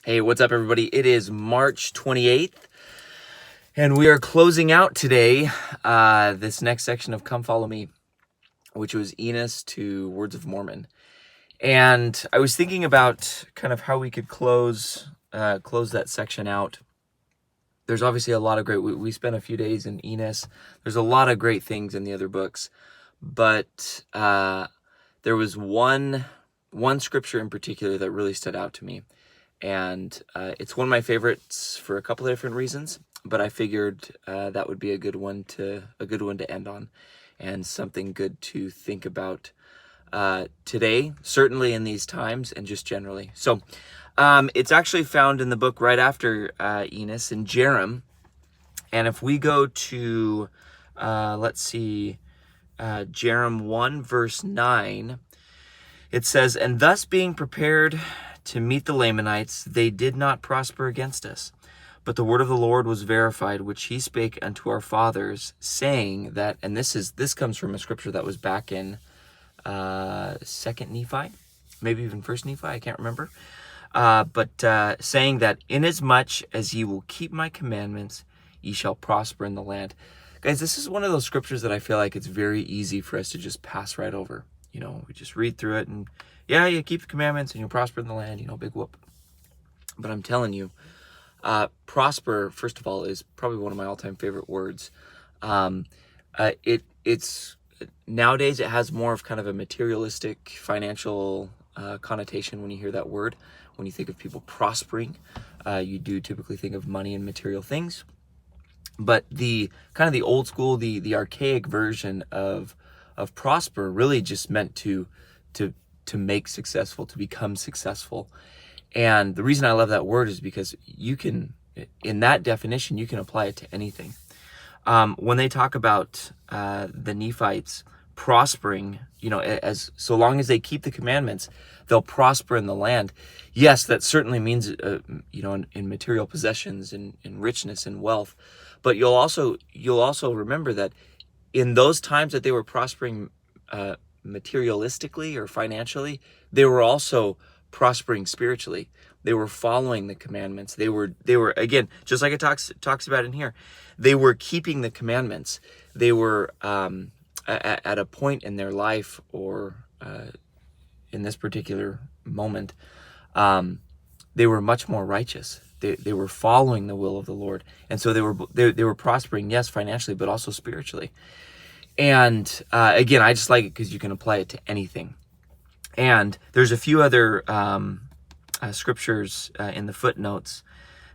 Hey, what's up, everybody? It is March 28th, and we are closing out today this next section of Come Follow Me, which was Enos to Words of Mormon. And I was thinking about kind of how we could close that section out. There's obviously a lot of great, we spent a few days in Enos. There's a lot of great things in the other books, but there was one scripture in particular that really stood out to me. And it's one of my favorites for a couple of different reasons, but I figured that would be a good one to end on, and something good to think about today, certainly in these times, and just generally. So it's actually found in the book right after Enos, in Jerem. And if we go to Jerem 1 verse 9, it says, "And thus being prepared to meet the Lamanites, they did not prosper against us. But the word of the Lord was verified, which he spake unto our fathers, saying that," and this comes from a scripture that was back in 2nd Nephi, maybe even 1st Nephi, I can't remember. But saying that, "Inasmuch as ye will keep my commandments, ye shall prosper in the land." Guys, this is one of those scriptures that I feel like it's very easy for us to just pass right over. You know, we just read through it and, yeah, you keep the commandments and you'll prosper in the land, big whoop. But I'm telling you, prosper, first of all, is probably one of my all-time favorite words. It's nowadays it has more of kind of a materialistic, financial connotation when you hear that word. When you think of people prospering, you do typically think of money and material things. But the kind of the old school, the archaic version of prosper really just meant to make successful, to become successful. And the reason I love that word is because you can, in that definition, you can apply it to anything. When they talk about the Nephites prospering, as so long as they keep the commandments, they'll prosper in the land. Yes, that certainly means, in material possessions, in richness and wealth. But you'll also remember that in those times that they were prospering materialistically or financially, they were also prospering spiritually. They were following the commandments. They were again, just like it talks about in here, they were keeping the commandments. They were at a point in their life, or in this particular moment, they were much more righteous. They were following the will of the Lord, and so they were prospering, yes, financially, but also spiritually. And again, I just like it because you can apply it to anything. And there's a few other scriptures in the footnotes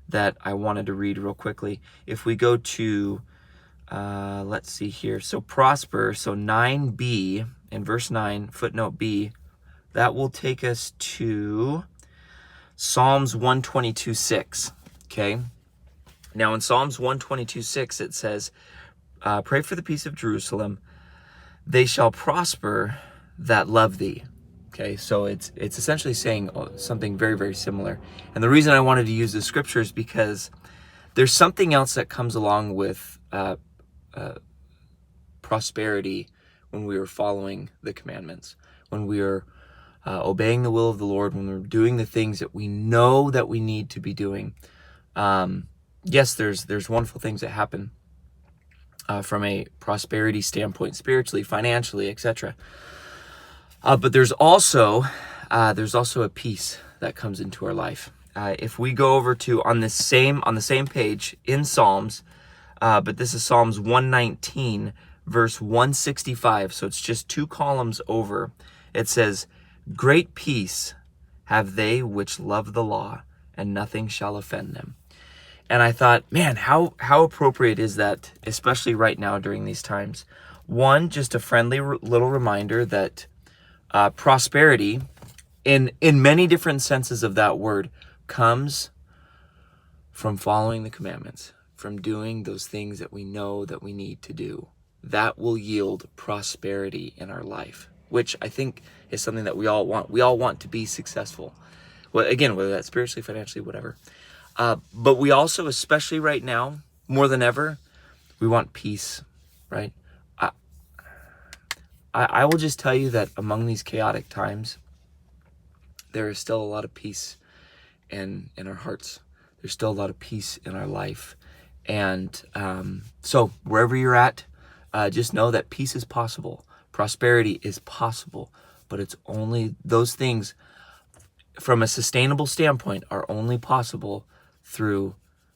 that I wanted to read real quickly. If we go to, let's see here. So prosper, so 9b, in verse 9, footnote B, that will take us to Psalms 122:6, okay? Now in Psalms 122:6, it says, "Pray for the peace of Jerusalem. They shall prosper that love thee." Okay, so it's essentially saying something very, very similar. And the reason I wanted to use this scripture is because there's something else that comes along with prosperity when we are following the commandments, when we are obeying the will of the Lord, when we're doing the things that we know that we need to be doing. Yes, there's wonderful things that happen from a prosperity standpoint, spiritually, financially, etc. But there's also a peace that comes into our life. If we go over to on the same page in Psalms, but this is Psalms 119 verse 165. So it's just 2 columns over. It says, "Great peace have they which love the law, and nothing shall offend them." And I thought, man, how appropriate is that, especially right now during these times? One, just a friendly little reminder that prosperity, in many different senses of that word, comes from following the commandments, from doing those things that we know that we need to do. That will yield prosperity in our life, which I think is something that we all want. We all want to be successful. Well, again, whether that's spiritually, financially, whatever. But we also, especially right now, more than ever, we want peace, right? I will just tell you that among these chaotic times, there is still a lot of peace. and in our hearts. There's still a lot of peace in our life. And so wherever you're at, just know that peace is possible. Prosperity is possible, but it's only those things from a sustainable standpoint are only possible through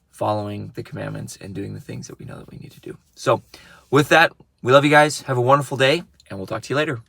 following the commandments and doing the things that we know that we need to do. So with that, we love you guys. Have a wonderful day, and we'll talk to you later.